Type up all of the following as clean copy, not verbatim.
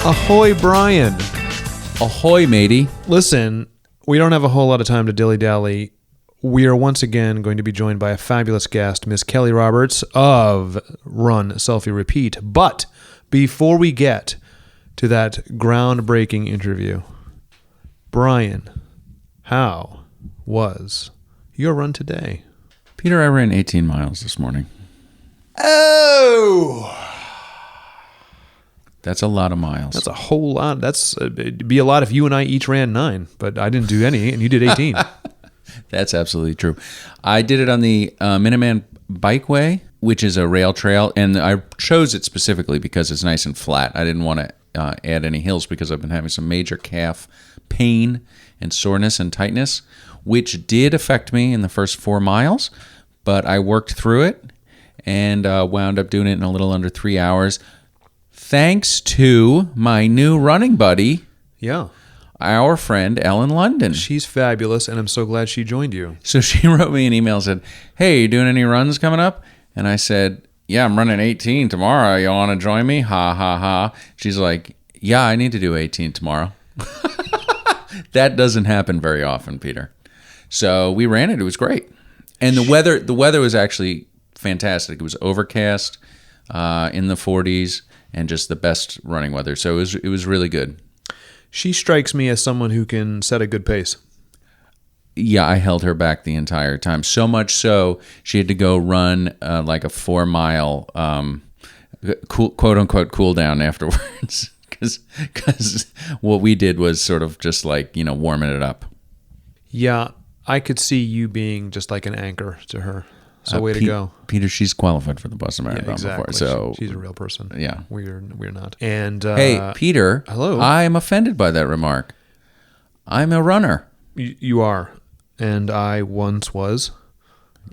Ahoy, Brian. Ahoy, matey. Listen, we don't have a whole lot of time to dilly-dally. We are once again going to be joined by a fabulous guest, Miss Kelly Roberts of Run, Selfie, Repeat. But before we get to that groundbreaking interview, Brian, how was your run today? Peter, I ran 18 miles this morning. Oh! That's a lot of miles. That's a whole lot. It'd be a lot if you and I each ran 9, but I didn't do any, and you did 18. That's absolutely true. I did it on the Minuteman Bikeway, which is a rail trail, and I chose it specifically because it's nice and flat. I didn't want to add any hills because I've been having some major calf pain and soreness and tightness, which did affect me in the first 4 miles, but I worked through it and wound up doing it in a little under 3 hours. Thanks to my new running buddy, Yeah. our friend Ellen London. She's fabulous, and I'm so glad she joined you. So she wrote me an email and said, "Hey, you doing any runs coming up?" And I said, "Yeah, I'm running 18 tomorrow. You want to join me?" Ha, ha, ha. She's like, "Yeah, I need to do 18 tomorrow." That doesn't happen very often, Peter. So we ran it. It was great. And the weather was actually fantastic. It was overcast, in the 40s, and just the best running weather. So it was really good. She strikes me as someone who can set a good pace. Yeah, I held her back the entire time. So much so, she had to go run like a 4 mile quote unquote cool down afterwards. Because what we did was sort of just like, warming it up. Yeah, I could see you being just like an anchor to her. So way to go. Peter, she's qualified for the Boston Marathon exactly. before. So she's a real person. Yeah. We're not. And hey, Peter. Hello. I am offended by that remark. I'm a runner. You are. And I once was.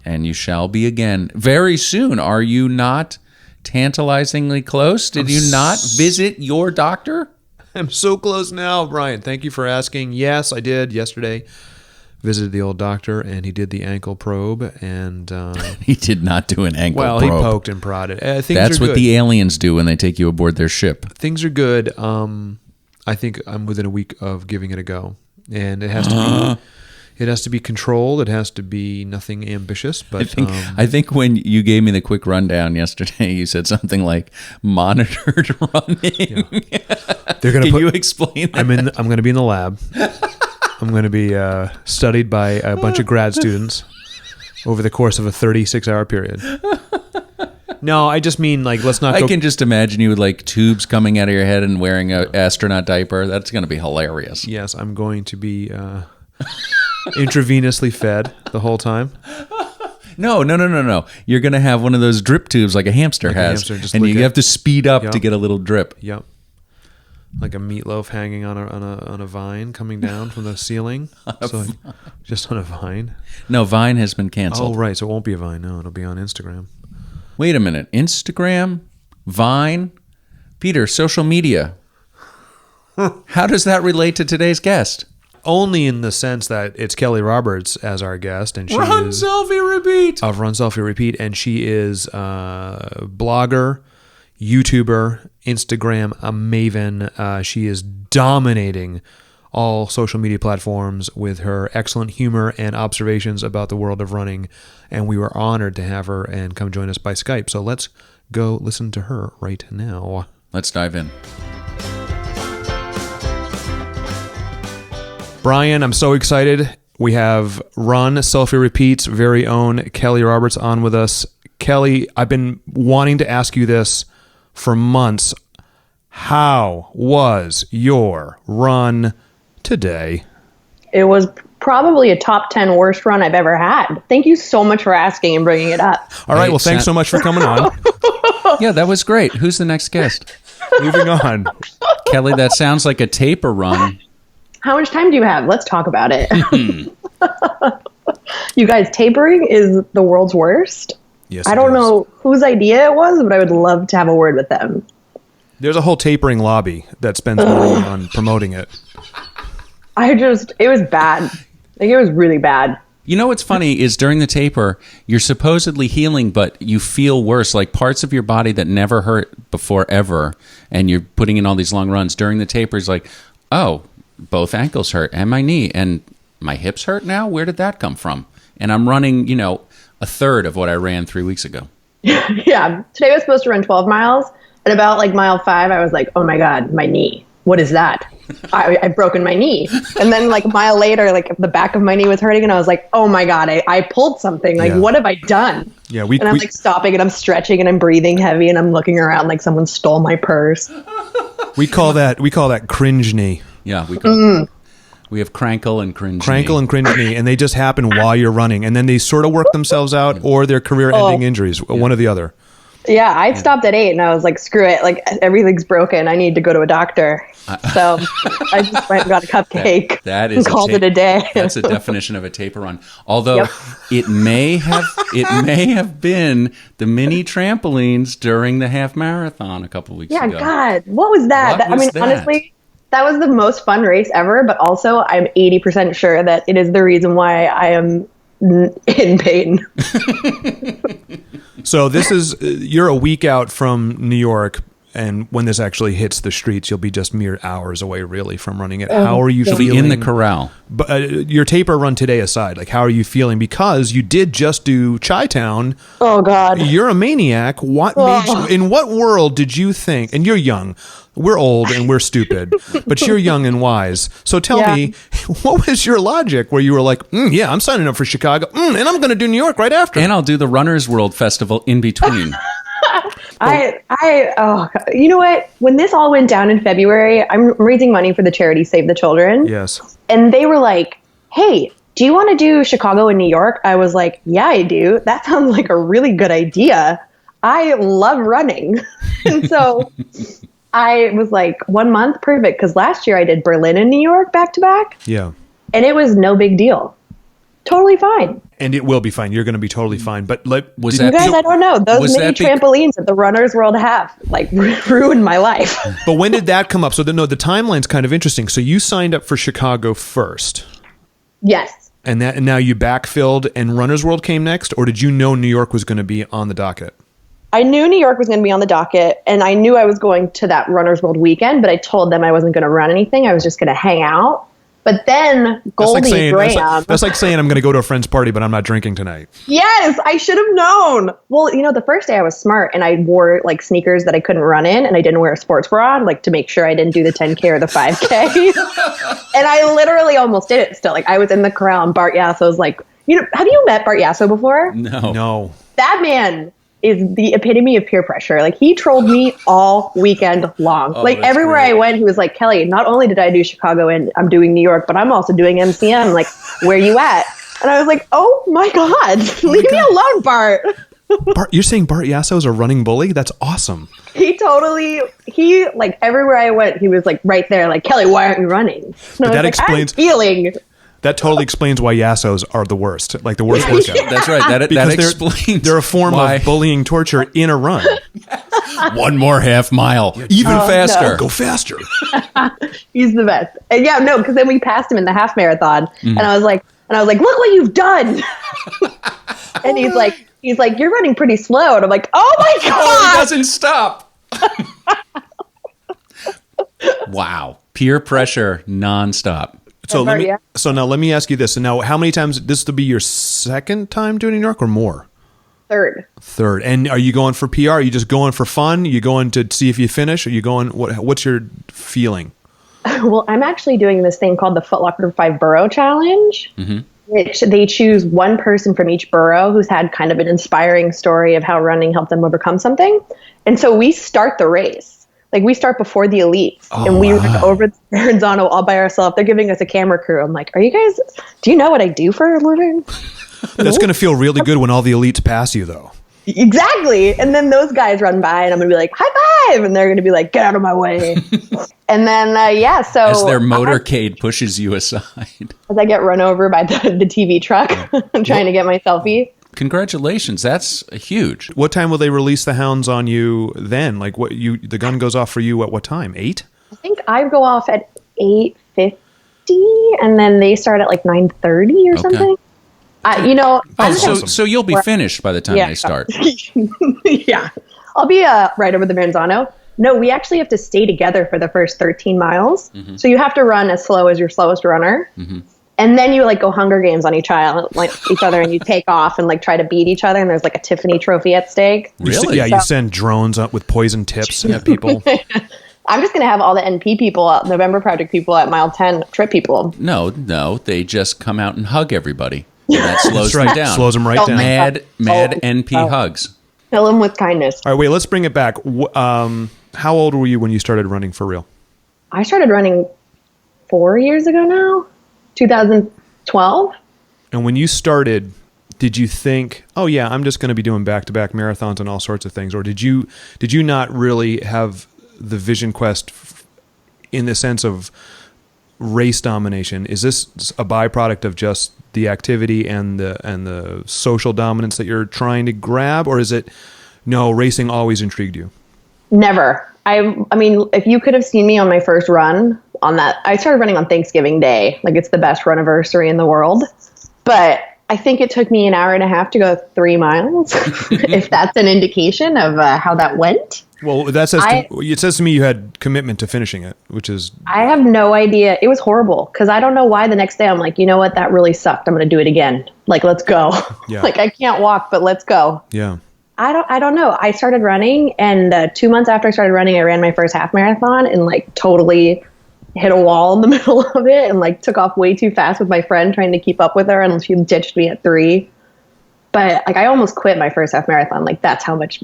And you shall be again very soon. Are you not tantalizingly close? Did you not visit your doctor? I'm so close now, Brian. Thank you for asking. Yes, I did yesterday. Visited the old doctor, and he did the ankle probe, and He did not do an ankle probe. he poked and prodded. That's what the aliens do when they take you aboard their ship. Things are good. I think I'm within a week of giving it a go, and it has to be. It has to be controlled. It has to be nothing ambitious. But I think when you gave me the quick rundown yesterday, you said something like monitored running. Yeah. They're gonna. Can you explain that? I'm going to be in the lab. I'm going to be studied by a bunch of grad students over the course of a 36-hour period. No, I just mean, like, let's not go... I can just imagine you with, like, tubes coming out of your head and wearing an astronaut diaper. That's going to be hilarious. Yes, I'm going to be intravenously fed the whole time. No. You're going to have one of those drip tubes like a hamster has. And you have to speed up to get a little drip. Yep. Like a meatloaf hanging on a vine coming down from the ceiling. Just on a vine. No, Vine has been canceled. Oh, right. So it won't be a Vine. No, it'll be on Instagram. Wait a minute. Instagram? Vine? Peter, social media. How does that relate to today's guest? Only in the sense that it's Kelly Roberts as our guest, and she Run, is Selfie, Repeat. Of Run, Selfie, Repeat, and she is a blogger, YouTuber, Instagram, a maven. She is dominating all social media platforms with her excellent humor and observations about the world of running, and we were honored to have her and come join us by Skype. So let's go listen to her right now. Let's dive in. Brian, I'm so excited. We have Run, Selfie, Repeat's very own Kelly Roberts on with us. Kelly, I've been wanting to ask you this for months. How was your run today? It was probably a top 10 worst run I've ever had. Thank you so much for asking and bringing it up. All right. Well, thanks so much for coming on. Yeah, that was great. Who's the next guest? Moving on. Kelly, that sounds like a taper run. How much time do you have? Let's talk about it. You guys, tapering is the world's worst. Yes, I don't know whose idea it was, but I would love to have a word with them. There's a whole tapering lobby that spends money on promoting it. It was bad. Like, it was really bad. You know what's funny is during the taper, you're supposedly healing, but you feel worse. Like parts of your body that never hurt before ever, and you're putting in all these long runs. During the taper, it's like, oh, both ankles hurt, and my knee, and my hips hurt now? Where did that come from? And I'm running, a third of what I ran 3 weeks ago. Yeah. Today I was supposed to run 12 miles. And about like mile 5, I was like, oh my God, my knee. What is that? I've broken my knee. And then like a mile later, like the back of my knee was hurting. And I was like, oh my God, I pulled something. Like, what have I done? Yeah, and I'm like stopping and I'm stretching and I'm breathing heavy and I'm looking around like someone stole my purse. We call that cringe knee. Yeah, we have crankle and cringe. Crankle and cringe knee, and they just happen while you're running, and then they sort of work themselves out, or they're career-ending injuries, one or the other. Yeah, I stopped at 8, and I was like, screw it, like everything's broken. I need to go to a doctor. So I just went and got a cupcake. That is and called it a day. That's a definition of a taper run. Although it may have been the mini trampolines during the half marathon a couple weeks ago. Yeah, God, what was that? Honestly. That was the most fun race ever, but also I'm 80% sure that it is the reason why I am in pain. So you're a week out from New York, and when this actually hits the streets, you'll be just mere hours away, really, from running it. How are you feeling? You'll be in the corral. But your taper run today aside, like, how are you feeling? Because you did just do Chi-Town. Oh, God. You're a maniac. In what world did you think, and you're young, we're old and we're stupid, but you're young and wise. So tell me, what was your logic where you were like, I'm signing up for Chicago, and I'm going to do New York right after. And I'll do the Runner's World Festival in between. You know what? When this all went down in February, I'm raising money for the charity Save the Children. Yes. And they were like, hey, do you want to do Chicago and New York? I was like, yeah, I do. That sounds like a really good idea. I love running. And so I was like, 1 month, perfect. Because last year I did Berlin and New York back to back. Yeah. And it was no big deal. Totally fine. And it will be fine. You're going to be totally fine. But I don't know. Those mini trampolines that the Runner's World have ruined my life. But when did that come up? So the timeline's kind of interesting. So you signed up for Chicago first. Yes. And now you backfilled and Runner's World came next? Or did you know New York was going to be on the docket? I knew New York was going to be on the docket, and I knew I was going to that Runner's World weekend, but I told them I wasn't going to run anything. I was just going to hang out. But then Goldie Graham... That's like saying I'm going to go to a friend's party, but I'm not drinking tonight. Yes, I should have known. Well, the first day I was smart, and I wore like sneakers that I couldn't run in, and I didn't wear a sports bra, like to make sure I didn't do the 10K or the 5K. And I literally almost did it still. Like I was in the corral, and Bart Yasso was like, have you met Bart Yasso before? No. That man is the epitome of peer pressure. Like he trolled me all weekend long. Like everywhere I went, he was like, Kelly, not only did I do Chicago and I'm doing New York, but I'm also doing MCM. Like, where you at? And I was like, oh my God, leave me alone, Bart. Bart, you're saying Bart Yasso is a running bully? That's awesome. He like everywhere I went, he was like right there, like, Kelly, why aren't you running? And but that explains I'm feeling. That totally explains why Yassos are the worst, like the worst workout. Yeah. That's right. That explains. They're a form of bullying torture in a run. One more half mile, even faster. No. Go faster. He's the best. And because then we passed him in the half marathon, and I was like, look what you've done. And he's like, you're running pretty slow, and I'm like, oh my God, oh, it doesn't stop. Wow, peer pressure nonstop. So now let me ask you this. And now how many times, this will be your second time doing New York or more? Third. And are you going for PR? Are you just going for fun? Are you going to see if you finish? Are you going, what's your feeling? Well, I'm actually doing this thing called the Foot Locker 5 Borough Challenge, which they choose one person from each borough who's had kind of an inspiring story of how running helped them overcome something. And so we start the race. Like we start before the elites, and we run over to Verrazano all by ourselves. They're giving us a camera crew. I'm like, do you know what I do for a living? That's going to feel really good when all the elites pass you, though. Exactly. And then those guys run by, and I'm going to be like, high five. And they're going to be like, get out of my way. And then, so. As their motorcade pushes you aside. As I get run over by the TV truck, I'm trying to get my selfie. Congratulations. That's huge. What time will they release the hounds on you then? Like the gun goes off for you at what time? 8? I think I go off at 8:50 and then they start at like 9:30 or something. I'm So you'll be finished by the time they start. Yeah. I'll be right over the Manzano. No, we actually have to stay together for the first 13 miles. Mm-hmm. So you have to run as slow as your slowest runner. Mm-hmm. And then you go Hunger Games on each other and you take off and try to beat each other. And there's a Tiffany trophy at stake. Really? You send drones up with poison tips at people. I'm just going to have all the NP people, November Project people at mile 10 trip people. No, they just come out and hug everybody. And that slows them down. Slows them right down. Mad NP hugs. Fill them with kindness. All right, wait, let's bring it back. How old were you when you started running for real? I started running 4 years ago now, 2012. And when you started, did you think, oh yeah, I'm just going to be doing back-to-back marathons and all sorts of things? Or did you not really have the vision quest in the sense of race domination? Is this a byproduct of just the activity and the social dominance that you're trying to grab? Or is it, no, racing always intrigued you? Never. I mean, if you could have seen me on my first run on that, I started running on Thanksgiving Day. It's the best run-iversary in the world. But I think it took me an hour and a half to go 3 miles, if that's an indication of how that went. Well, it says to me you had commitment to finishing it, which is... I have no idea. It was horrible because I don't know why the next day I'm like, you know what? That really sucked. I'm going to do it again. Let's go. Yeah. I can't walk, but let's go. Yeah. I don't know. I started running, and 2 months after I started running, I ran my first half marathon and totally hit a wall in the middle of it and took off way too fast with my friend trying to keep up with her, and she ditched me at 3. But I almost quit my first half marathon. That's how much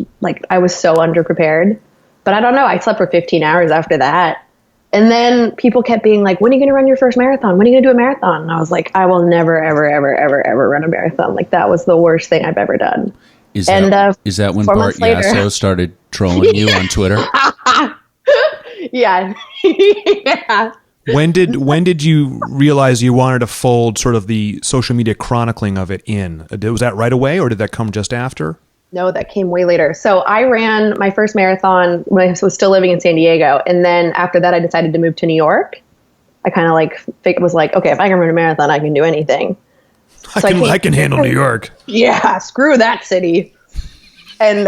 I was so underprepared. But I don't know. I slept for 15 hours after that. And then people kept being like, when are you going to run your first marathon? When are you going to do a marathon? And I was like, I will never, ever, ever, ever, ever run a marathon. That was the worst thing I've ever done. Is that when Bart Yasso started trolling you on Twitter? Yeah. Yeah. When did you realize you wanted to fold sort of the social media chronicling of it in? Was that right away, or did that come just after? No, that came way later. So I ran my first marathon when I was still living in San Diego. And then after that, I decided to move to New York. I kind of was like, okay, if I can run a marathon, I can do anything. I can handle New York. Yeah, screw that city. And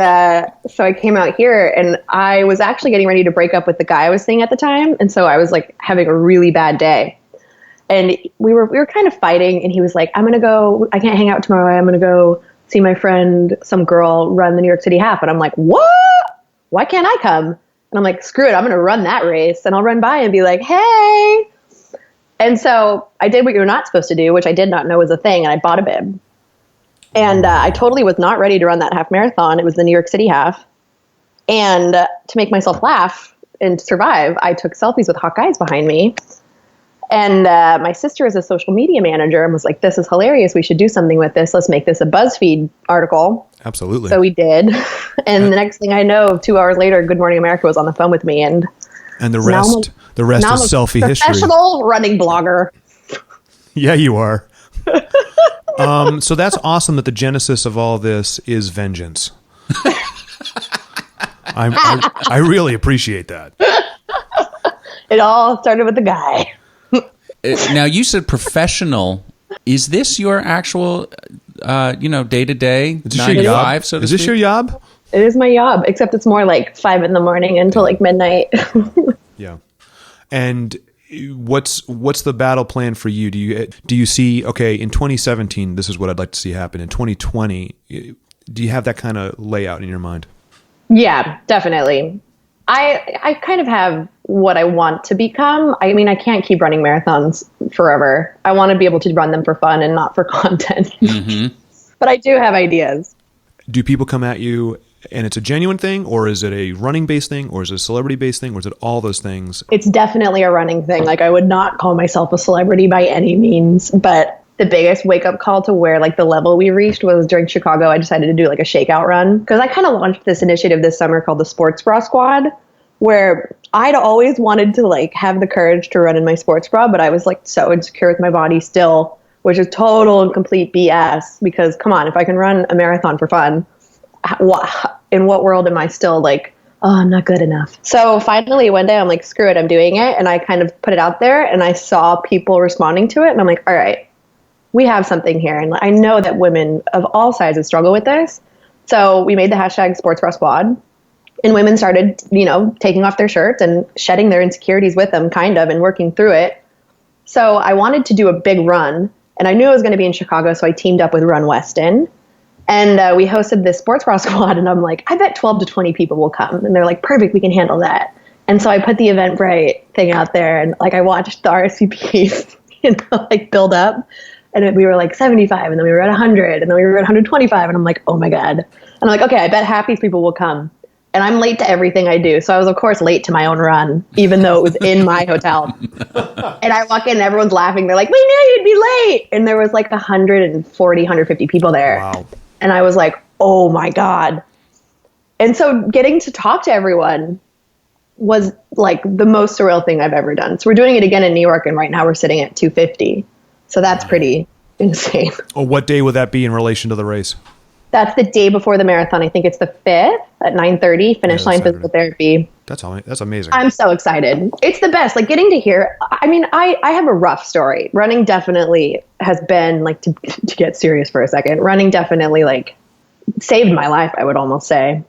so I came out here, and I was actually getting ready to break up with the guy I was seeing at the time. And so I was having a really bad day. And we were kind of fighting, and he was like, I can't hang out tomorrow. I'm going to go see my friend, some girl, run the New York City half. And I'm like, what? Why can't I come? And I'm like, screw it. I'm going to run that race. And I'll run by and be like, hey. And so I did what you're not supposed to do, which I did not know was a thing. And I bought a bib. And I totally was not ready to run that half marathon. It was the New York City half. And to make myself laugh and survive, I took selfies with hot guys behind me. And my sister is a social media manager and was like, this is hilarious. We should do something with this. Let's make this a BuzzFeed article. Absolutely. So we did. And the next thing I know, 2 hours later, Good Morning America was on the phone with me. And the rest is selfie history. Professional running blogger. Yeah, you are. So that's awesome that the genesis of all this is vengeance. I really appreciate that. It all started with the guy. Now, you said professional. Is this your actual, day-to-day, 9 to 5, so to Is this speak? your job? It is my job, except it's more 5 in the morning until midnight. Yeah. And what's the battle plan for you? Do you see, okay, in 2017, this is what I'd like to see happen. In 2020, do you have that kind of layout in your mind? Yeah, definitely. I kind of have what I want to become. I mean, I can't keep running marathons forever. I want to be able to run them for fun and not for content. Mm-hmm. But I do have ideas. Do people come at you and it's a genuine thing, or is it a running-based thing, or is it a celebrity-based thing, or is it all those things? It's definitely a running thing. I would not call myself a celebrity by any means, but the biggest wake-up call to where the level we reached was during Chicago. I decided to do a shakeout run because I kind of launched this initiative this summer called the Sports Bra Squad, where I'd always wanted to have the courage to run in my sports bra, but I was so insecure with my body still, which is total and complete BS because come on, if I can run a marathon for fun, in what world am I still I'm not good enough? So finally one day I'm like, screw it, I'm doing it. And I kind of put it out there and I saw people responding to it. And I'm like, all right, we have something here. And I know that women of all sizes struggle with this. So we made the hashtag Sports Bra Squad, and women started, taking off their shirts and shedding their insecurities with them, kind of, and working through it. So I wanted to do a big run, and I knew I was going to be in Chicago, so I teamed up with Run Weston. And we hosted this Sports Bra Squad, and I'm like, I bet 12 to 20 people will come. And they're like, perfect, we can handle that. And so I put the Eventbrite thing out there, and I watched the RSVPs, build up. And we were like 75, and then we were at 100, and then we were at 125. And I'm like, oh my God. And I'm like, okay, I bet half these people will come. And I'm late to everything I do. So I was, of course, late to my own run, even though it was in my hotel. And I walk in and everyone's laughing. They're like, we knew you'd be late. And there was like 140, 150 people there. Wow. And I was like, oh my God. And so getting to talk to everyone was like the most surreal thing I've ever done. So we're doing it again in New York, and right now we're sitting at 250. So that's pretty insane. Oh, what day would that be in relation to the race? That's the day before the marathon. I think it's the 5th at 9:30, finish line Saturday. physical therapy. That's amazing. I'm so excited. It's the best. Like getting to hear, I have a rough story. Running definitely has been like, to get serious for a second, running definitely like saved my life, I would almost say.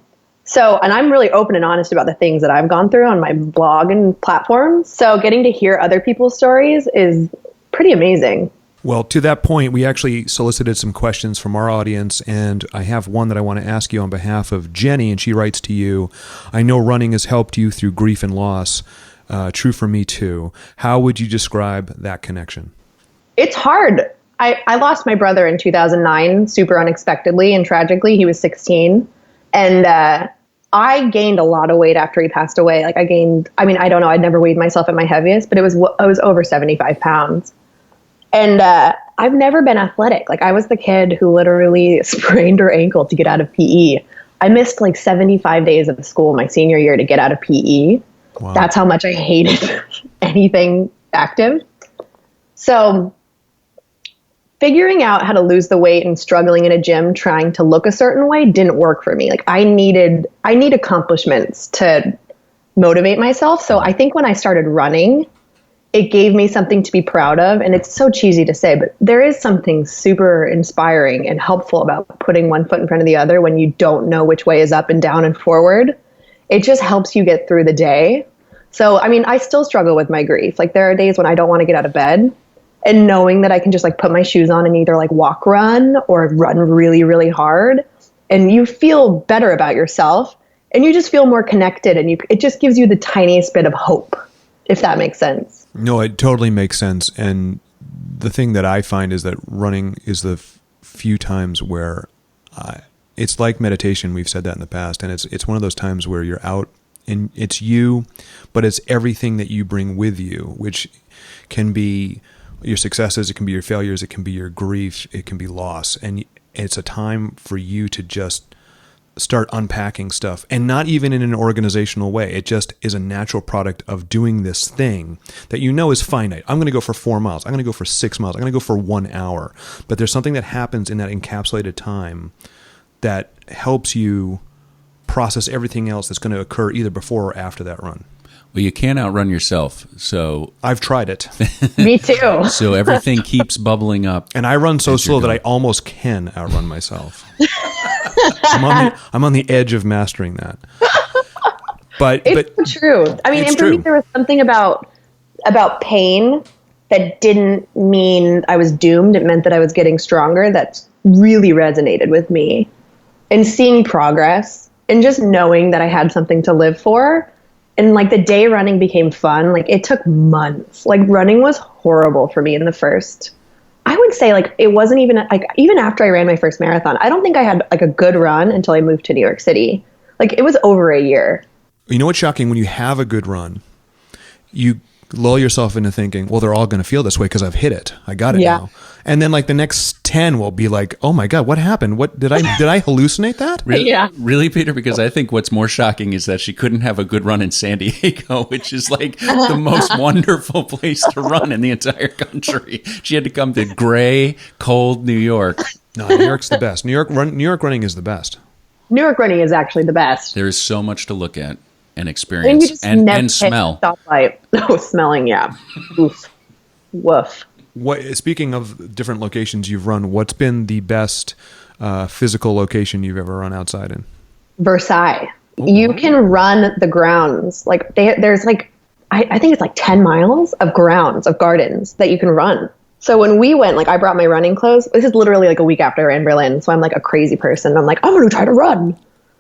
So, and I'm really open and honest about the things that I've gone through on my blog and platforms. So getting to hear other people's stories is pretty amazing. Well, to that point, we actually solicited some questions from our audience, and I have one that I want to ask you on behalf of Jenny, and she writes to you, I know running has helped you through grief and loss. True for me too. How would you describe that connection? It's hard. I lost my brother in 2009, super unexpectedly and tragically. He was 16. And I gained a lot of weight after he passed away. Like I don't know, I'd never weighed myself at my heaviest, but I was over 75 pounds. And I've never been athletic. Like I was the kid who literally sprained her ankle to get out of PE. I missed like 75 days of school my senior year to get out of PE. Wow. That's how much I hated anything active. So figuring out how to lose the weight and struggling in a gym trying to look a certain way didn't work for me. Like I need accomplishments to motivate myself. So I think when I started running, it gave me something to be proud of. And it's so cheesy to say, but there is something super inspiring and helpful about putting one foot in front of the other when you don't know which way is up and down and forward. It just helps you get through the day. So, I still struggle with my grief. Like there are days when I don't want to get out of bed, and knowing that I can just like put my shoes on and either like walk, run, or run really, really hard. And you feel better about yourself, and you just feel more connected, and it just gives you the tiniest bit of hope, if that makes sense. No, it totally makes sense. And the thing that I find is that running is the few times where it's like meditation. We've said that in the past. And it's one of those times where you're out and it's you, but it's everything that you bring with you, which can be your successes, it can be your failures, it can be your grief, it can be loss. And it's a time for you to just start unpacking stuff, and not even in an organizational way. It just is a natural product of doing this thing that you know is finite. I'm going to go for 4 miles. I'm going to go for 6 miles. I'm going to go for 1 hour. But there's something that happens in that encapsulated time that helps you process everything else that's going to occur either before or after that run. Well, you can't outrun yourself, so... I've tried it. Me too. So everything keeps bubbling up. And I run so slow that I almost can outrun myself. I'm on the edge of mastering that. But it's true. And for me, there was something about pain that didn't mean I was doomed. It meant that I was getting stronger. That really resonated with me. And seeing progress and just knowing that I had something to live for. And like the day running became fun. Like it took months. Like running was horrible for me in the first, I would say like it wasn't even like, even after I ran my first marathon, I don't think I had like a good run until I moved to New York City. Like it was over a year. You know what's shocking? When you have a good run, you lull yourself into thinking, well, they're all going to feel this way because I've hit it. I got it now. And then like the next 10 will be like, oh my God, what happened? What did I hallucinate that? Really, yeah. Really, Peter? Because I think what's more shocking is that she couldn't have a good run in San Diego, which is like the most wonderful place to run in the entire country. She had to come to gray, cold New York. No, New York's the best. New York running is the best. New York running is actually the best. There is so much to look at and And you experience just and never smell. Stoplight. Oh, smelling, yeah. Oof. Woof. Speaking of different locations you've run, what's been the best physical location you've ever run outside in? Versailles. You can run the grounds. Like there's like, I think it's like 10 miles of grounds, of gardens that you can run. So when we went, like I brought my running clothes. This is literally like a week after I ran Berlin. So I'm like a crazy person. I'm like, I'm going to try to run.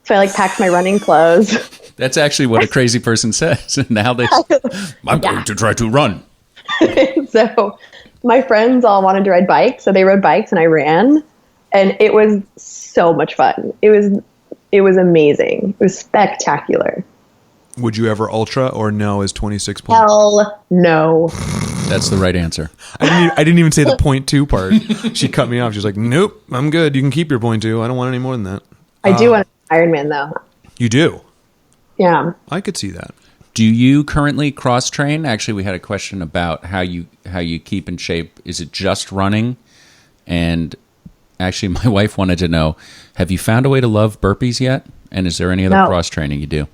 So I like packed my running clothes. That's actually what a crazy person says. Now I'm going to try to run. So my friends all wanted to ride bikes. So they rode bikes and I ran. And it was so much fun. It was amazing. It was spectacular. Would you ever ultra or no as 26 points? Hell no. That's the right answer. I didn't even say the 0.2 part. She cut me off. She's like, nope, I'm good. You can keep your 0.2. I don't want any more than that. I do want an Ironman though. You do? Yeah. I could see that. Do you currently cross train? Actually, we had a question about how you keep in shape. Is it just running? And actually, my wife wanted to know, have you found a way to love burpees yet? And is there any other cross training you do?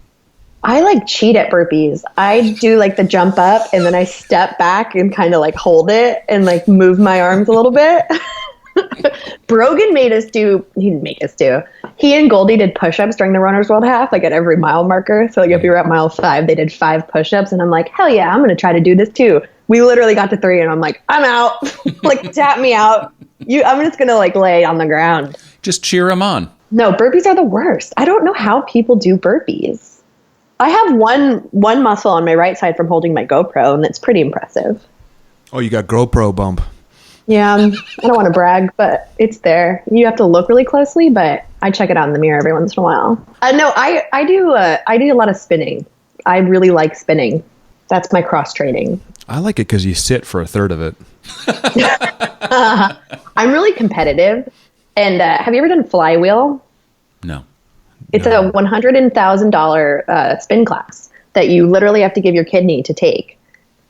I like cheat at burpees. I do like the jump up and then I step back and kind of like hold it and like move my arms a little bit. Brogan he didn't make us do. He and Goldie did push-ups during the Runner's World Half, like at every mile marker. So like if you were at mile 5, they did 5 push-ups and I'm like, hell yeah, I'm going to try to do this too. We literally got to 3 and I'm like, I'm out. Like tap me out. I'm just going to like lay on the ground. Just cheer them on. No, burpees are the worst. I don't know how people do burpees. I have one muscle on my right side from holding my GoPro, and it's pretty impressive. Oh, you got GoPro bump. Yeah, I don't want to brag, but it's there. You have to look really closely, but I check it out in the mirror every once in a while. No, I do a lot of spinning. I really like spinning. That's my cross training. I like it because you sit for a third of it. I'm really competitive. And have you ever done Flywheel? No. It's a $100,000 spin class that you literally have to give your kidney to take.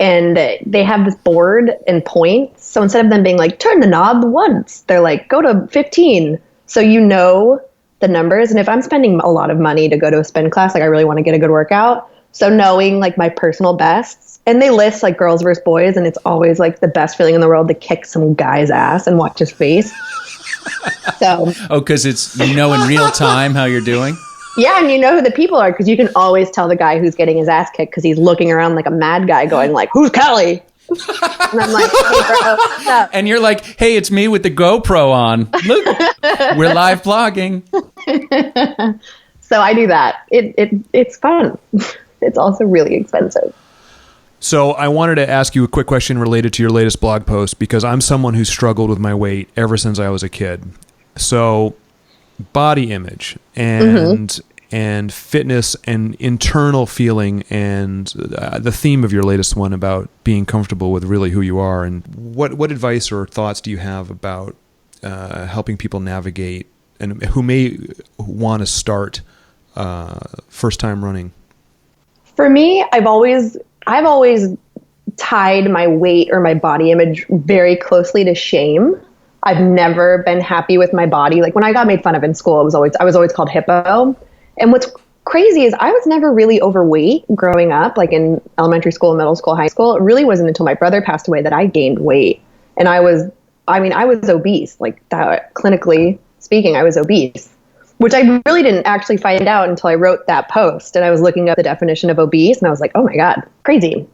And they have this board and points. So instead of them being like, turn the knob once, they're like, go to 15. So you know the numbers. And if I'm spending a lot of money to go to a spin class, like I really want to get a good workout. So knowing like my personal bests, and they list like girls versus boys, and it's always like the best feeling in the world to kick some guy's ass and watch his face. So because it's in real time how you're doing. Yeah, and you know who the people are because you can always tell the guy who's getting his ass kicked because he's looking around like a mad guy going like, who's Kelly? And I'm like, hey bro, what's up? And you're like, hey, it's me with the GoPro on. Look, we're live vlogging. So I do that. It's fun. It's also really expensive. So I wanted to ask you a quick question related to your latest blog post because I'm someone who's struggled with my weight ever since I was a kid. So body image and fitness and internal feeling and the theme of your latest one about being comfortable with really who you are. And what advice or thoughts do you have about helping people navigate and who may want to start first time running? For me, I've always tied my weight or my body image very closely to shame. I've never been happy with my body. Like when I got made fun of in school, I was always called hippo. And what's crazy is I was never really overweight growing up, like in elementary school, middle school, high school. It really wasn't until my brother passed away that I gained weight. And I was obese, like that, clinically speaking, I was obese, which I really didn't actually find out until I wrote that post. And I was looking up the definition of obese and I was like, oh my God, crazy.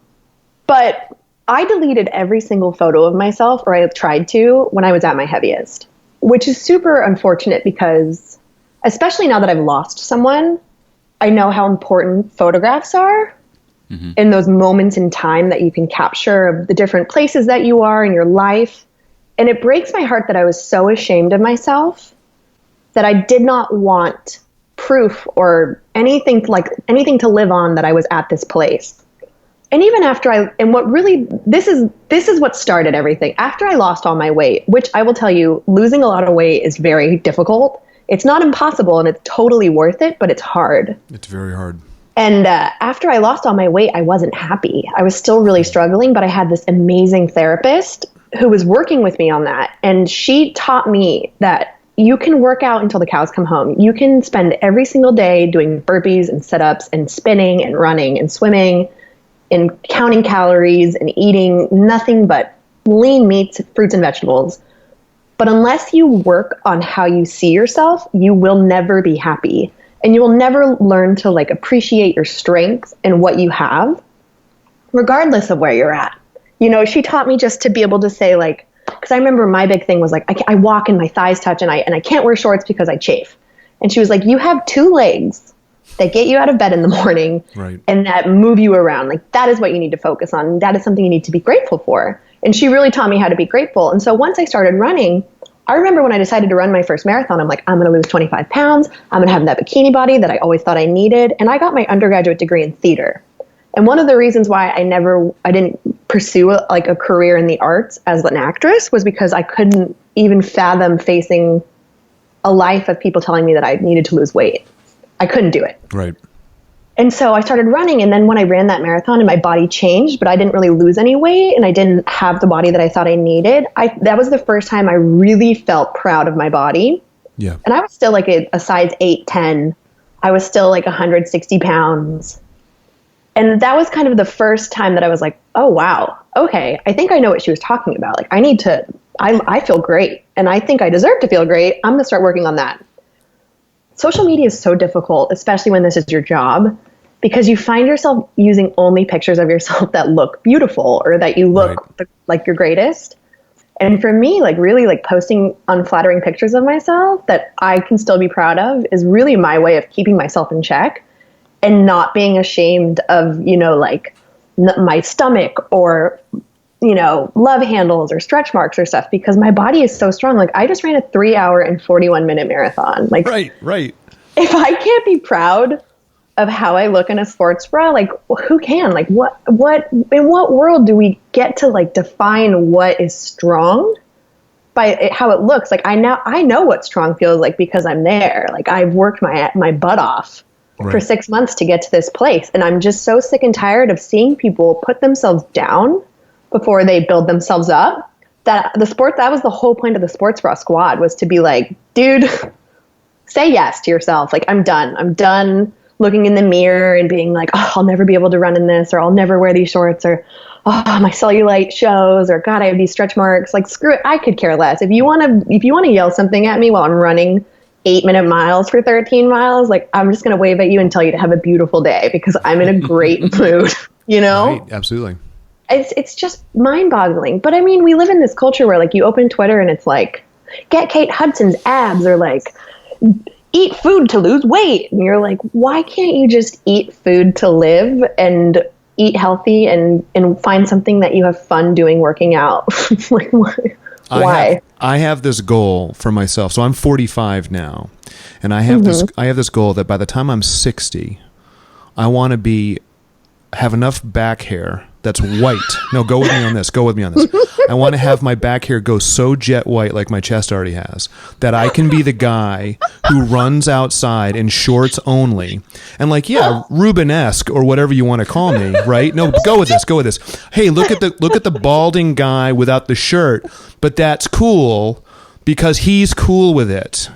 But I deleted every single photo of myself, or I tried to, when I was at my heaviest, which is super unfortunate because, especially now that I've lost someone, I know how important photographs are in those moments in time that you can capture of the different places that you are in your life. And it breaks my heart that I was so ashamed of myself that I did not want proof or anything to live on that I was at this place. And even after this is what started everything. After I lost all my weight, which I will tell you, losing a lot of weight is very difficult. It's not impossible and it's totally worth it, but it's hard. It's very hard. And after I lost all my weight, I wasn't happy. I was still really struggling, but I had this amazing therapist who was working with me on that. And she taught me that you can work out until the cows come home. You can spend every single day doing burpees and sit-ups and spinning and running and swimming and counting calories and eating nothing but lean meats, fruits and vegetables. But unless you work on how you see yourself, you will never be happy. And you will never learn to like appreciate your strengths and what you have, regardless of where you're at. You know, she taught me just to be able to say like, because I remember my big thing was like, I walk and my thighs touch and I can't wear shorts because I chafe. And she was like, you have 2 legs that get you out of bed in the morning, right, and that move you around. Like that is what you need to focus on. That is something you need to be grateful for. And she really taught me how to be grateful. And so once I started running, I remember when I decided to run my first marathon, I'm like, I'm going to lose 25 pounds. I'm going to have that bikini body that I always thought I needed. And I got my undergraduate degree in theater. And one of the reasons why I didn't pursue a career in the arts as an actress was because I couldn't even fathom facing a life of people telling me that I needed to lose weight. I couldn't do it. right. And so I started running, and then when I ran that marathon and my body changed, but I didn't really lose any weight and I didn't have the body that I thought I needed, that was the first time I really felt proud of my body. Yeah. And I was still like a size 8, 10. I was still like 160 pounds. And that was kind of the first time that I was like, oh, wow, okay, I think I know what she was talking about. Like I feel great and I think I deserve to feel great. I'm going to start working on that. Social media is so difficult, especially when this is your job, because you find yourself using only pictures of yourself that look beautiful or that you look like your greatest. And for me, like really like posting unflattering pictures of myself that I can still be proud of is really my way of keeping myself in check and not being ashamed of, you know, like my stomach or, you know, love handles or stretch marks or stuff, because my body is so strong. Like I just ran a 3-hour and 41-minute marathon. Like, Right. If I can't be proud of how I look in a sports bra, like who can? Like what in what world do we get to like define what is strong by how it looks? Like I know what strong feels like because I'm there. Like I've worked my butt off for 6 months to get to this place. And I'm just so sick and tired of seeing people put themselves down before they build themselves up. That was the whole point of the Sports Bra Squad, was to be like, dude, say yes to yourself. Like I'm done looking in the mirror and being like, oh, I'll never be able to run in this, or I'll never wear these shorts, or oh, my cellulite shows, or God, I have these stretch marks. Like screw it, I could care less. If you want to yell something at me while I'm running 8-minute miles for 13 miles, like I'm just going to wave at you and tell you to have a beautiful day because I'm in a great mood, you know? Right, absolutely. It's just mind-boggling. But I mean, we live in this culture where like you open Twitter and it's like, get Kate Hudson's abs, or like eat food to lose weight. And you're like, why can't you just eat food to live and eat healthy and find something that you have fun doing working out? Like, why? I have this goal for myself. So I'm 45 now, and I have this goal that by the time I'm 60, I want to have enough back hair that's white. No, go with me on this. I want to have my back hair go so jet white, like my chest already has, that I can be the guy who runs outside in shorts only. And like, yeah, Rubenesque or whatever you want to call me, right? No, go with this. Hey, look at the balding guy without the shirt, but that's cool because he's cool with it.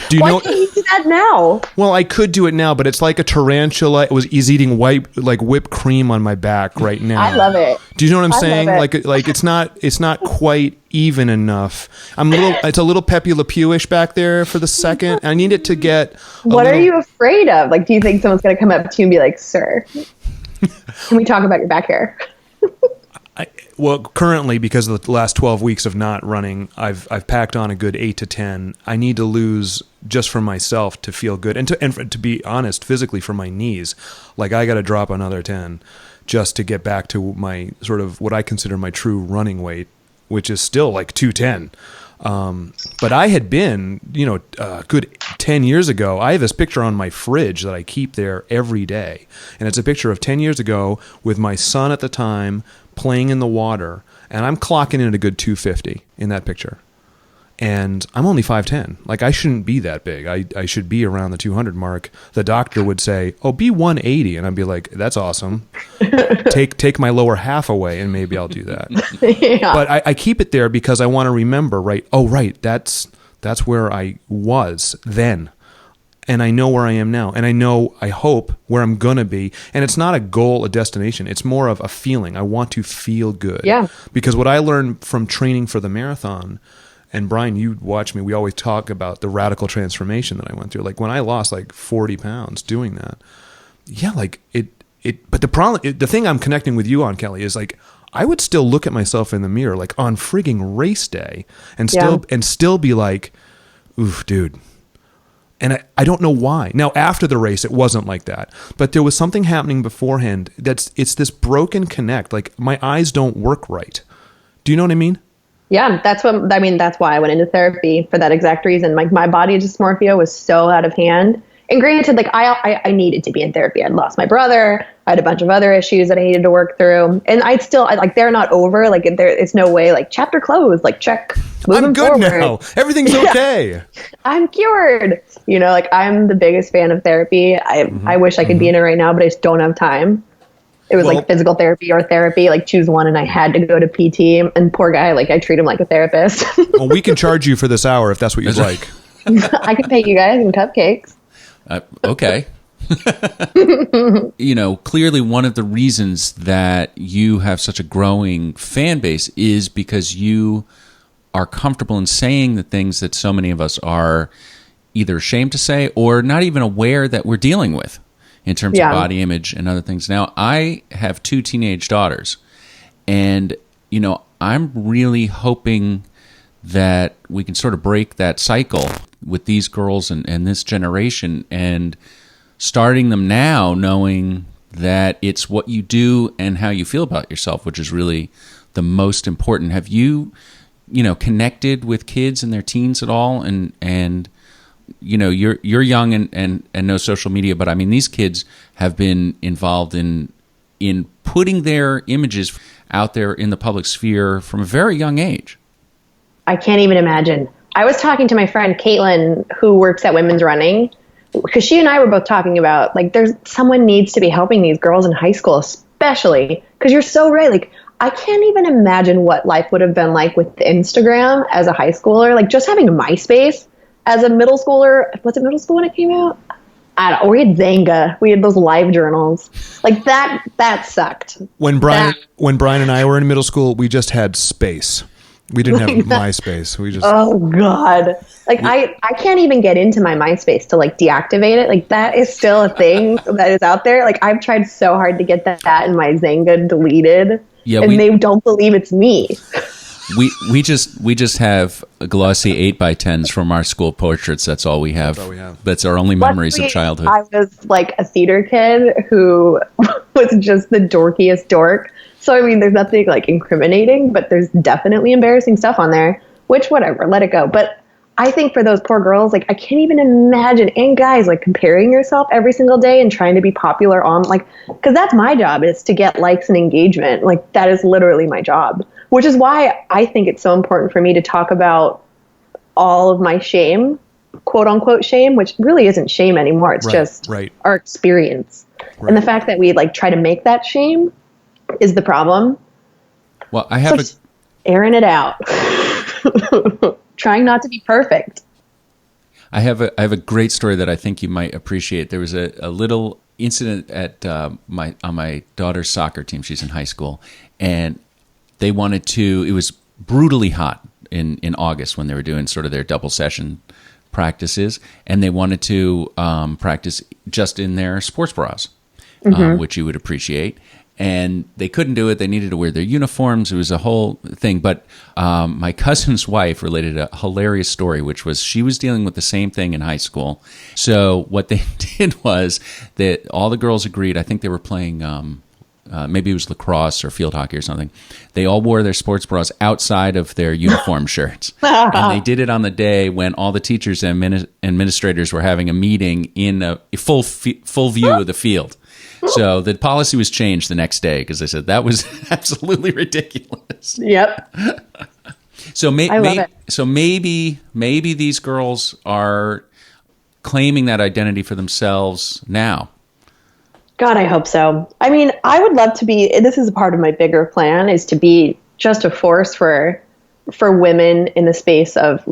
Do you Why know? can't you do that now? Well, I could do it now, but it's like a tarantula. Is eating whipped cream on my back right now. I love it. Do you know what I'm I saying? love Like it's not quite even enough. It's a little Pepe Le Pew-ish back there for the second. I need it to get. What are you afraid of? Like, do you think someone's going to come up to you and be like, "Sir, can we talk about your back hair?" Well, currently, because of the last 12 weeks of not running, I've packed on a good 8 to 10. I need to lose just for myself to feel good, and to be honest, physically for my knees. Like I got to drop another 10 just to get back to my sort of what I consider my true running weight, which is still like 210. But I had been, a good 10 years ago. I have this picture on my fridge that I keep there every day, and it's a picture of 10 years ago with my son at the time playing in the water, and I'm clocking in at a good 250 in that picture. And I'm only 5'10". Like I shouldn't be that big. I should be around the 200 mark. The doctor would say, "Oh, be 180," and I'd be like, "That's awesome. Take my lower half away, and maybe I'll do that." Yeah. But I keep it there because I want to remember. Right? Oh, right. That's where I was then. and I know where I am now, and I hope where I'm gonna be. And it's not a goal, a destination. It's more of a feeling. I want to feel good. Yeah. Because what I learned from training for the marathon, and Brian, you watch me, we always talk about the radical transformation that I went through. Like when I lost like 40 pounds doing that, yeah, like but the thing I'm connecting with you on, Kelly, is like, I would still look at myself in the mirror, like on frigging race day, and still be like, oof, dude. And I don't know why. Now, after the race, it wasn't like that. But there was something happening beforehand it's this broken connect. Like, my eyes don't work right. Do you know what I mean? Yeah, that's why I went into therapy, for that exact reason. Like, my body dysmorphia was so out of hand. And granted, like, I needed to be in therapy. I'd lost my brother. I had a bunch of other issues that I needed to work through. And they're not over. Like, it's no way, like, chapter closed, like, check. I'm good now. Everything's okay. I'm cured. You know, like, I'm the biggest fan of therapy. I wish I could be in it right now, but I just don't have time. It was like physical therapy or therapy, like choose one, and I had to go to PT. And poor guy, like, I treat him like a therapist. Well, we can charge you for this hour if that's what you'd like. I can pay you guys in cupcakes. Okay. You know, clearly one of the reasons that you have such a growing fan base is because you are comfortable in saying the things that so many of us are either ashamed to say or not even aware that we're dealing with in terms of body image and other things. Now, I have 2 teenage daughters, and, you know, I'm really hoping that we can sort of break that cycle with these girls and this generation, and starting them now knowing that it's what you do and how you feel about yourself, which is really the most important. Have you connected with kids in their teens at all? And you know, you're young and no social media, but I mean, these kids have been involved in putting their images out there in the public sphere from a very young age. I can't even imagine. I was talking to my friend Caitlin, who works at Women's Running, because she and I were both talking about, like, someone needs to be helping these girls in high school, especially because you're so right. Like, I can't even imagine what life would have been like with Instagram as a high schooler. Like, just having a MySpace as a middle schooler. Was it middle school when it came out? I don't know. We had Zanga. We had those live journals. Like, that sucked. When Brian and I were in middle school, we just had space. We didn't have MySpace. We just... Oh, God. Like, I can't even get into my MySpace to, like, deactivate it. Like, that is still a thing that is out there. Like, I've tried so hard to get that and my Zanga deleted. Yeah, and they don't believe it's me. We just have glossy 8x10s from our school portraits. That's all we have. That's our only memories of childhood. I was, like, a theater kid who was just the dorkiest dork. So, I mean, there's nothing, like, incriminating, but there's definitely embarrassing stuff on there, which, whatever, let it go. But I think for those poor girls, like, I can't even imagine, and guys, like, comparing yourself every single day and trying to be popular on, like, because that's my job, is to get likes and engagement. Like, that is literally my job, which is why I think it's so important for me to talk about all of my shame, quote unquote shame, which really isn't shame anymore. It's just our experience. Right. And the fact that we, like, try to make that shame is the problem. Well, I have airing it out. Trying not to be perfect. I have a great story that I think you might appreciate. There was a little incident at on my daughter's soccer team. She's in high school, and they wanted to. It was brutally hot in August when they were doing sort of their double session practices, and they wanted to practice just in their sports bras, which you would appreciate. And they couldn't do it. They needed to wear their uniforms. It was a whole thing. But my cousin's wife related a hilarious story, which was she was dealing with the same thing in high school. So what they did was that all the girls agreed. I think they were playing, maybe it was lacrosse or field hockey or something. They all wore their sports bras outside of their uniform shirts. And they did it on the day when all the teachers and administrators were having a meeting in a full view of the field. So the policy was changed the next day because they said that was absolutely ridiculous. Yep. So maybe these girls are claiming that identity for themselves now. God, I hope so. I mean, I would love to be. This is a part of my bigger plan, is to be just a force for women in the space of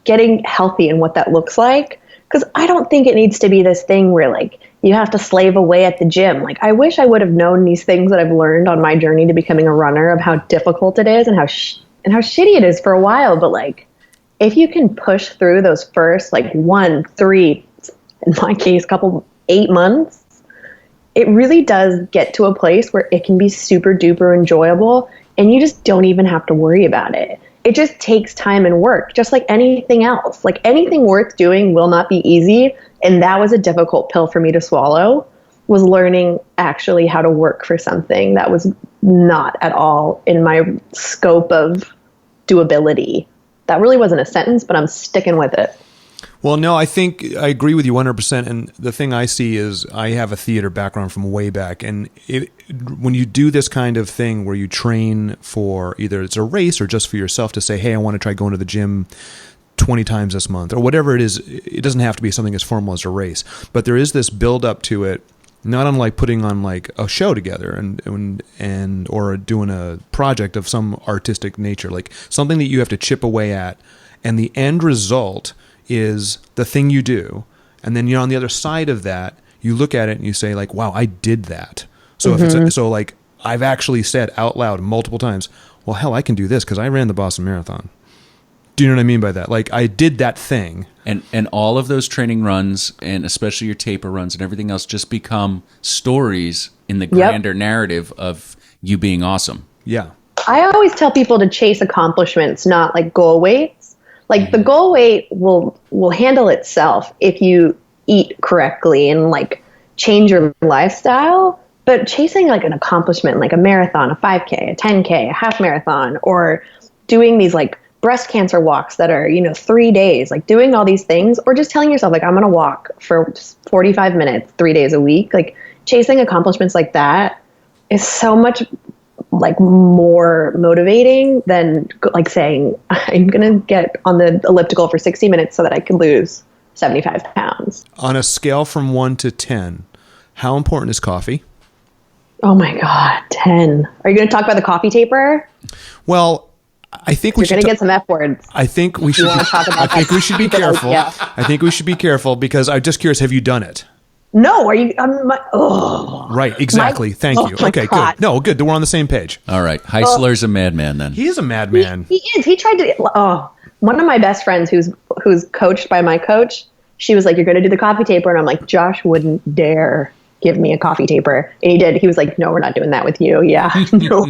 getting healthy and what that looks like. Because I don't think it needs to be this thing where like you have to slave away at the gym. Like I wish I would have known these things that I've learned on my journey to becoming a runner of how difficult it is and how shitty it is for a while. But like if you can push through those first like 1, 3, in my case, 8 months, it really does get to a place where it can be super duper enjoyable and you just don't even have to worry about it. It just takes time and work, just like anything else. Like anything worth doing will not be easy. And that was a difficult pill for me to swallow, was learning actually how to work for something that was not at all in my scope of doability. That really wasn't a sentence, but I'm sticking with it. Well, no, I think I agree with you 100%. And the thing I see is I have a theater background from way back. And when you do this kind of thing where you train for either it's a race or just for yourself to say, hey, I want to try going to the gym 20 times this month or whatever it is, it doesn't have to be something as formal as a race. But there is this build up to it, not unlike putting on like a show together and or doing a project of some artistic nature, like something that you have to chip away at. And the end result is the thing you do, and then you're on the other side of that, you look at it and you say like, wow, I did that. So if it's so like I've actually said out loud multiple times, well, hell, I can do this because I ran the Boston Marathon. Do you know what I mean by that? Like I did that thing. And all of those training runs, and especially your taper runs and everything else, just become stories in the grander narrative of you being awesome. Yeah. I always tell people to chase accomplishments, not like goal weights. Like the goal weight will handle itself if you eat correctly and like change your lifestyle. But chasing like an accomplishment, like a marathon, a 5K, a 10K, a half marathon, or doing these like breast cancer walks that are, 3 days, like doing all these things, or just telling yourself like, I'm going to walk for 45 minutes, 3 days a week, like chasing accomplishments like that is so much like more motivating than like saying I'm going to get on the elliptical for 60 minutes so that I can lose 75 pounds. On a scale from 1 to 10, how important is coffee? Oh my God, 10. Are you going to talk about the coffee taper? Well, I think we You're going to get some F words. I think we should. I think we should be careful. I think we should be careful because I'm just curious. Have you done it? No, are you? Right, exactly. Thank you. Okay, God. good. No, good. We're on the same page. All right. Heisler's a madman then. He is a madman. He is. He tried to. One of my best friends who's coached by my coach, she was like, "You're going to do the coffee taper," and I'm like, "Josh wouldn't dare give me a coffee taper," and he did. He was like, "No, we're not doing that with you." Yeah. No.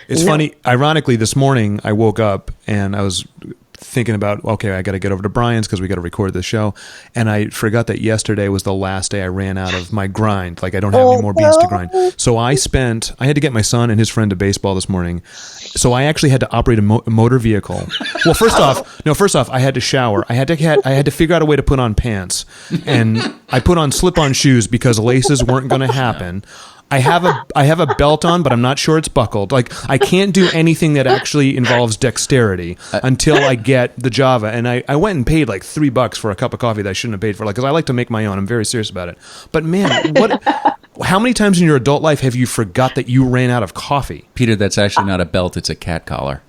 It's funny. Ironically, this morning I woke up and I was thinking about, okay, I got to get over to Brian's because we got to record this show. And I forgot that yesterday was the last day I ran out of my grind. Like I don't have any more beans to grind. So I had to get my son and his friend to baseball this morning. So I actually had to operate a motor vehicle. Well, first off, I had to shower. I had to figure out a way to put on pants, and I put on slip-on shoes because laces weren't going to happen. I have a belt on, but I'm not sure it's buckled. Like I can't do anything that actually involves dexterity until I get the Java. And I went and paid like $3 for a cup of coffee that I shouldn't have paid for, like, because I like to make my own. I'm very serious about it. But man, how many times in your adult life have you forgot that you ran out of coffee? Peter, that's actually not a belt; it's a cat collar.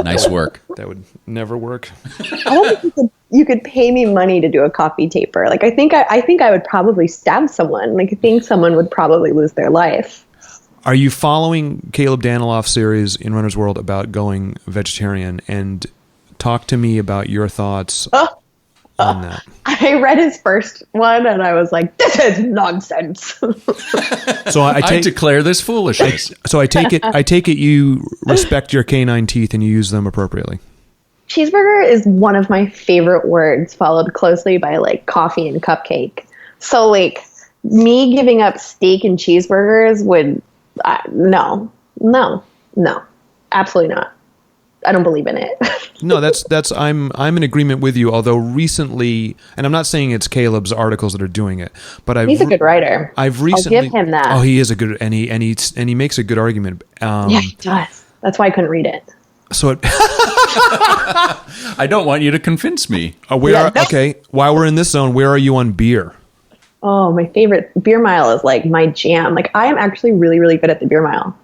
Nice work. That would never work. I don't think you could pay me money to do a coffee taper. Like I think I would probably stab someone. Like I think someone would probably lose their life. Are you following Caleb Daniloff's series in Runner's World about going vegetarian? And talk to me about your thoughts on that. I read his first one and I was like, this is nonsense. So I declare this foolishness. So I take it you respect your canine teeth and you use them appropriately. Cheeseburger is one of my favorite words, followed closely by like coffee and cupcake. So like me giving up steak and cheeseburgers would no, absolutely not. I don't believe in it. No, that's I'm in agreement with you. Although recently, and I'm not saying it's Caleb's articles that are doing it, but he's a good writer. I've recently I'll give him that. Oh, he is a good, and he makes a good argument. Yeah, he does. That's why I couldn't read it. So I don't want you to convince me. Okay, while we're in this zone, where are you on beer? Oh, my favorite beer mile is like my jam. Like I am actually really, really good at the beer mile.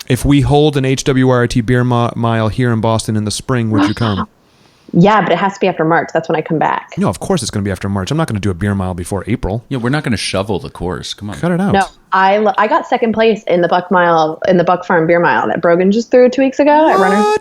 If we hold an HWRT beer mile here in Boston in the spring, would you come? Yeah, but it has to be after March. That's when I come back. No, of course it's going to be after March. I'm not going to do a beer mile before April. Yeah, we're not going to shovel the course. Come on. Cut it out. No, I got second place in the Buck Farm Beer Mile that Brogan just threw 2 weeks ago at Runners.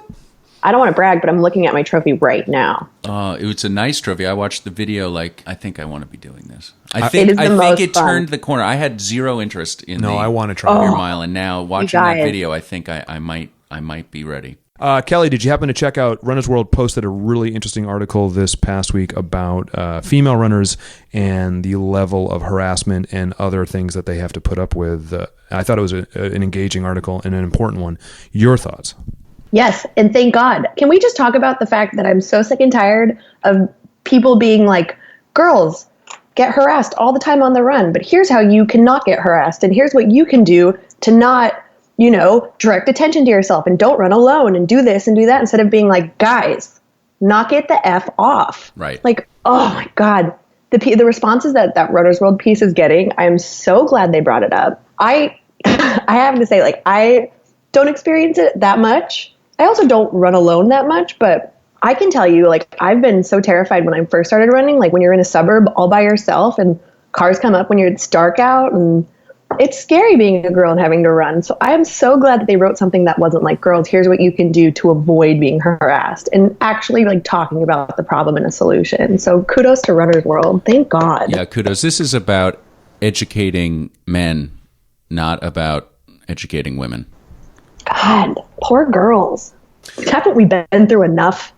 I don't want to brag, but I'm looking at my trophy right now. It was a nice trophy. I watched the video. I think I want to be doing this. It think is the most it fun. turned the corner. I had zero interest in I want to try beer it. mile, and now watching that video, I think I might be ready. Kelly, did you happen to check out Runner's World posted a really interesting article this past week about female runners and the level of harassment and other things that they have to put up with? I thought it was an engaging article and an important one. Your thoughts? Yes, and thank God. Can we just talk about the fact that I'm so sick and tired of people being like, girls get harassed all the time on the run, but here's how you cannot get harassed, and here's what you can do to not, direct attention to yourself, and don't run alone, and do this and do that, instead of being like, guys, knock it the F off. Right. Like, oh my God. The responses that Runner's World piece is getting, I'm so glad they brought it up. I have to say, like, I don't experience it that much. I also don't run alone that much, but I can tell you, like, I've been so terrified when I first started running, like when you're in a suburb all by yourself and cars come up when it's dark out, and it's scary being a girl and having to run. So I am so glad that they wrote something that wasn't like, girls, here's what you can do to avoid being harassed, and actually like talking about the problem and a solution. So kudos to Runner's World. Thank God. Yeah, kudos. This is about educating men, not about educating women. God, poor girls. Haven't we been through enough?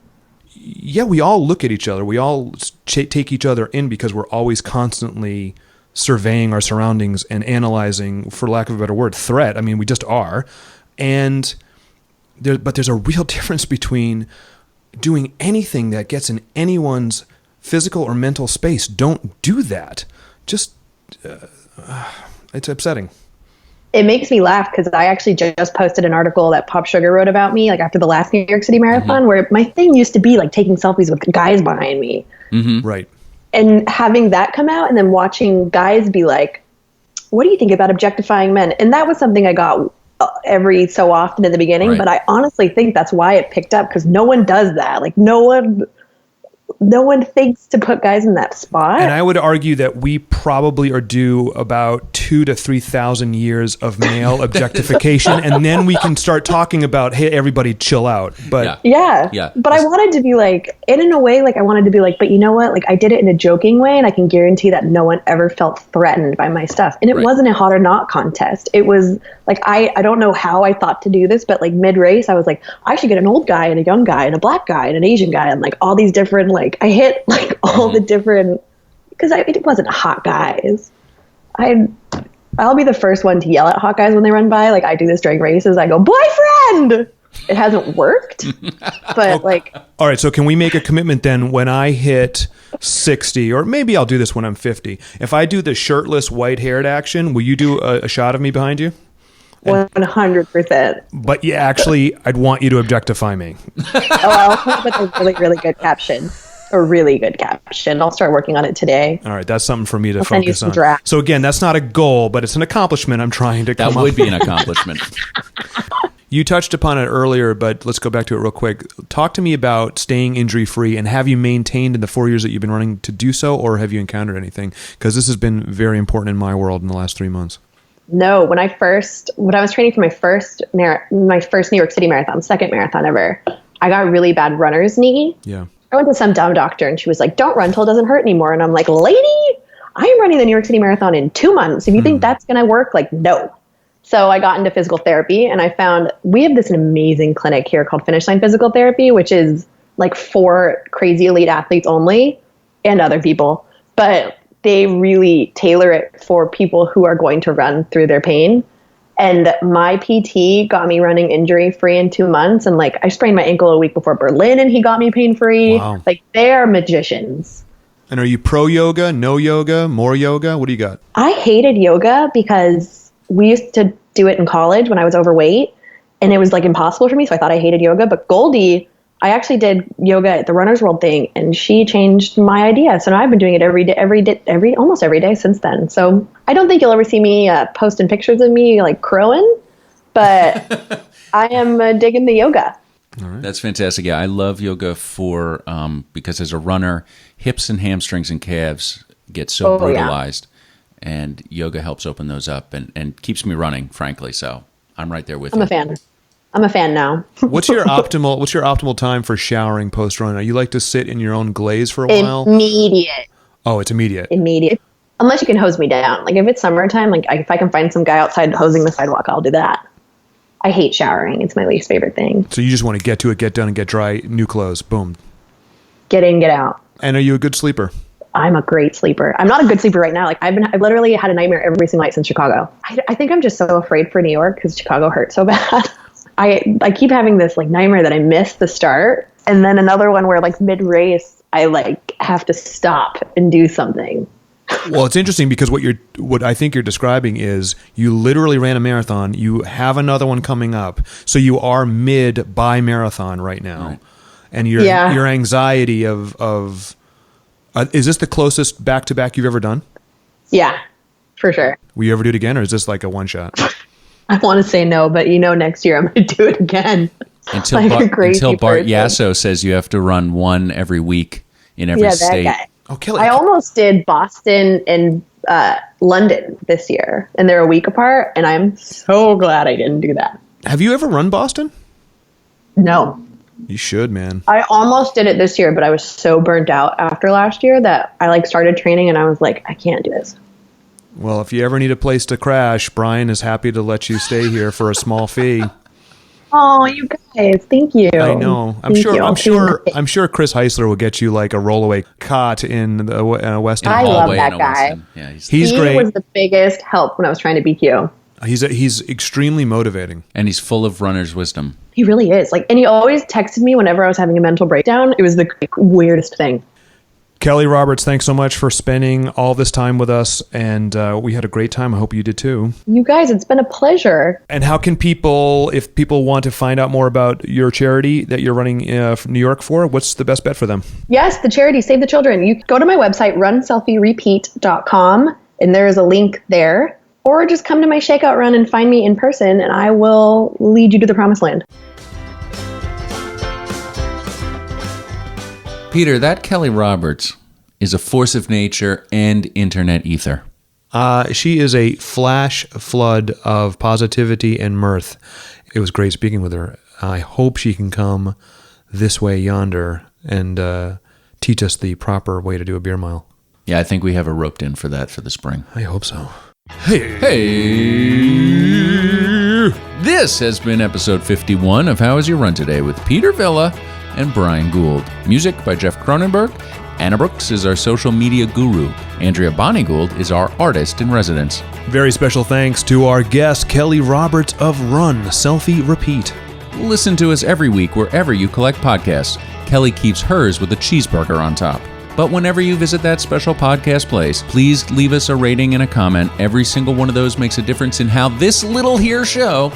Yeah, we all look at each other. We all take each other in because we're always constantly surveying our surroundings and analyzing, for lack of a better word, threat. I mean, we just are. But there's a real difference between doing anything that gets in anyone's physical or mental space. Don't do that. Just, it's upsetting. It makes me laugh because I actually just posted an article that Pop Sugar wrote about me, like after the last New York City Marathon, where my thing used to be like taking selfies with guys behind me. Mm-hmm. Right. And having that come out and then watching guys be like, what do you think about objectifying men? And that was something I got every so often in the beginning, Right. but I honestly think that's why it picked up, because no one does that. Like no one thinks to put guys in that spot. And I would argue that we probably are due about 2,000 to 3,000 years of male objectification, and then we can start talking about, hey, everybody chill out. But Yeah. But I wanted to be like, and in a way, like I wanted to be like, but you know what? Like I did it in a joking way, and I can guarantee that no one ever felt threatened by my stuff. And it wasn't a hot or not contest. It was like, I don't know how I thought to do this, but like mid-race, I was like, I should get an old guy and a young guy and a black guy and an Asian guy and like all these different, like I hit like all the different, because it wasn't hot guys. I'll be the first one to yell at hot guys when they run by. Like I do this during races. I go, boyfriend! It hasn't worked, but like. All right, so can we make a commitment then when I hit 60, or maybe I'll do this when I'm 50. If I do the shirtless white-haired action, will you do a shot of me behind you? 100%. But yeah, actually, I'd want you to objectify me. I'll put a really, really good caption. A really good caption. I'll start working on it today. All right, that's something for me to send you focus some on. drafts. So again, that's not a goal, but it's an accomplishment I'm trying to come That up would be an accomplishment. You touched upon it earlier, but let's go back to it real quick. Talk to me about staying injury-free, and have you maintained in the 4 years that you've been running to do so, or have you encountered anything? Because this has been very important in my world in the last 3 months. No, when I was training for my first New York City Marathon, second marathon ever, I got a really bad runner's knee. Yeah. I went to some dumb doctor and she was like, don't run till it doesn't hurt anymore. And I'm like, lady, I am running the New York City Marathon in 2 months. If you think that's going to work, like, no. So I got into physical therapy, and I found we have this amazing clinic here called Finish Line Physical Therapy, which is like for crazy elite athletes only and other people. But they really tailor it for people who are going to run through their pain. And my PT got me running injury-free in 2 months. And like I sprained my ankle a week before Berlin, and he got me pain-free. Wow. Like they're magicians. And are you pro yoga, no yoga, more yoga? What do you got? I hated yoga because we used to do it in college when I was overweight, and it was like impossible for me. So I thought I hated yoga. But Goldie, I actually did yoga at the Runner's World thing, and she changed my idea. So now I've been doing it almost every day since then. So I don't think you'll ever see me posting pictures of me like crowing, but I am digging the yoga. That's fantastic. Yeah, I love yoga for because as a runner, hips and hamstrings and calves get so brutalized, and yoga helps open those up and keeps me running, frankly. So I'm right there with you. I'm a fan now. What's your optimal time for showering post run? You like to sit in your own glaze for a while? Immediate. Oh, it's immediate. Immediate. Unless you can hose me down. Like if it's summertime, like if I can find some guy outside hosing the sidewalk, I'll do that. I hate showering. It's my least favorite thing. So you just want to get to it, get done, and get dry, new clothes, boom. Get in, get out. And are you a good sleeper? I'm a great sleeper. I'm not a good sleeper right now. Like I've literally had a nightmare every single night since Chicago. I think I'm just so afraid for New York because Chicago hurt so bad. I keep having this like nightmare that I missed the start, and then another one where like mid race I like have to stop and do something. Well, it's interesting because what I think you're describing is you literally ran a marathon. You have another one coming up, so you are mid by marathon right now, right. And your anxiety of is this the closest back to back you've ever done? Yeah, for sure. Will you ever do it again, or is this like a one shot? I want to say no, but next year I'm going to do it again. Until Bart Yasso says you have to run one every week in every state. Guy. Oh, Kelly. I almost did Boston and London this year, and they're a week apart, and I'm so glad I didn't do that. Have you ever run Boston? No. You should, man. I almost did it this year, but I was so burnt out after last year that I started training, and I was like, I can't do this. Well, if you ever need a place to crash, Brian is happy to let you stay here for a small fee. Oh, you guys, thank you. I know. I'm sure Chris Heisler will get you like a rollaway cot in the Weston. I love that guy. Yeah, he's great. He was the biggest help when I was trying to BQ. He's extremely motivating, and he's full of runner's wisdom. He really is. And he always texted me whenever I was having a mental breakdown. It was the weirdest thing. Kelly Roberts, thanks so much for spending all this time with us, and we had a great time. I hope you did too. You guys, it's been a pleasure. And how can if people want to find out more about your charity that you're running New York for, what's the best bet for them? Yes, the charity Save the Children. You go to my website, runselfierepeat.com, and there is a link there. Or just come to my shakeout run and find me in person, and I will lead you to the promised land. Peter, that Kelly Roberts is a force of nature and internet ether. She is a flash flood of positivity and mirth. It was great speaking with her. I hope she can come this way yonder and teach us the proper way to do a beer mile. Yeah, I think we have her roped in for that for the spring. I hope so. Hey! This has been episode 51 of How Was Your Run Today with Peter Villa and Brian Gould. Music by Jeff Cronenberg. Anna Brooks is our social media guru. Andrea Bonnie-Gould is our artist in residence. Very special thanks to our guest, Kelly Roberts of Run, Selfie, Repeat. Listen to us every week wherever you collect podcasts. Kelly keeps hers with a cheeseburger on top. But whenever you visit that special podcast place, please leave us a rating and a comment. Every single one of those makes a difference in how this little here show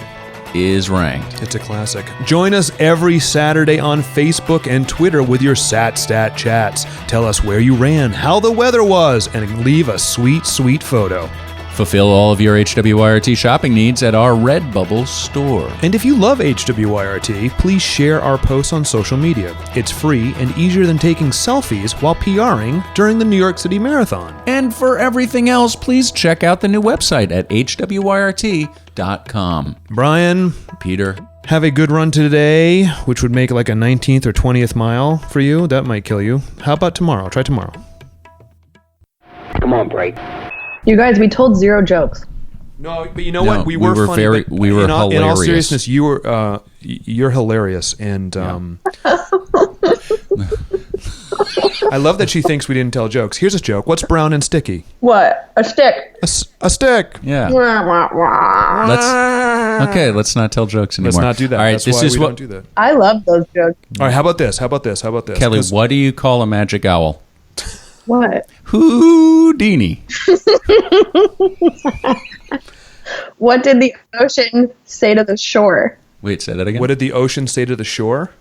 is ranked. It's a classic. Join us every Saturday on Facebook and Twitter with your Stat chats. Tell us where you ran, how the weather was, and leave a sweet, sweet photo. Fulfill all of your HWYRT shopping needs at our Redbubble store. And if you love HWYRT, please share our posts on social media. It's free and easier than taking selfies while PRing during the New York City Marathon. And for everything else, please check out the new website at hwyrt.com. Brian, Peter, have a good run today, which would make like a 19th or 20th mile for you. That might kill you. How about tomorrow? Try tomorrow. Come on, break. You guys, we told 0 jokes. No, but you know what? We were funny, hilarious. In all seriousness, you're hilarious, and I love that she thinks we didn't tell jokes. Here's a joke. What's brown and sticky? What? A stick. A stick. Yeah. Let's not tell jokes anymore. Let's not do that. All right, That's why we don't do that. I love those jokes. All right, how about this? Kelly, what do you call a magic owl? What? Houdini. What did the ocean say to the shore? Wait, say that again? What did the ocean say to the shore?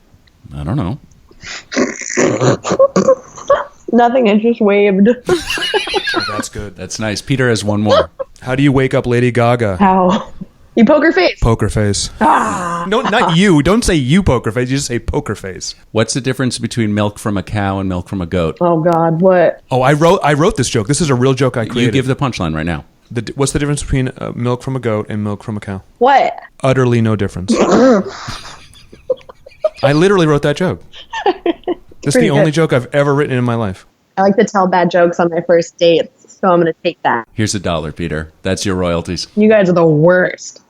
I don't know. Nothing, it just waved. Oh, that's good. That's nice. Peter has one more. How do you wake up Lady Gaga? How? You poker face. Poker face. No, not you. Don't say you poker face. You just say poker face. What's the difference between milk from a cow and milk from a goat? Oh God, what? Oh, I wrote this joke. This is a real joke I created. You give the punchline right now. What's the difference between milk from a goat and milk from a cow? What? Utterly no difference. I literally wrote that joke. This is the only joke I've ever written in my life. I like to tell bad jokes on my first dates, so I'm going to take that. Here's $1, Peter. That's your royalties. You guys are the worst.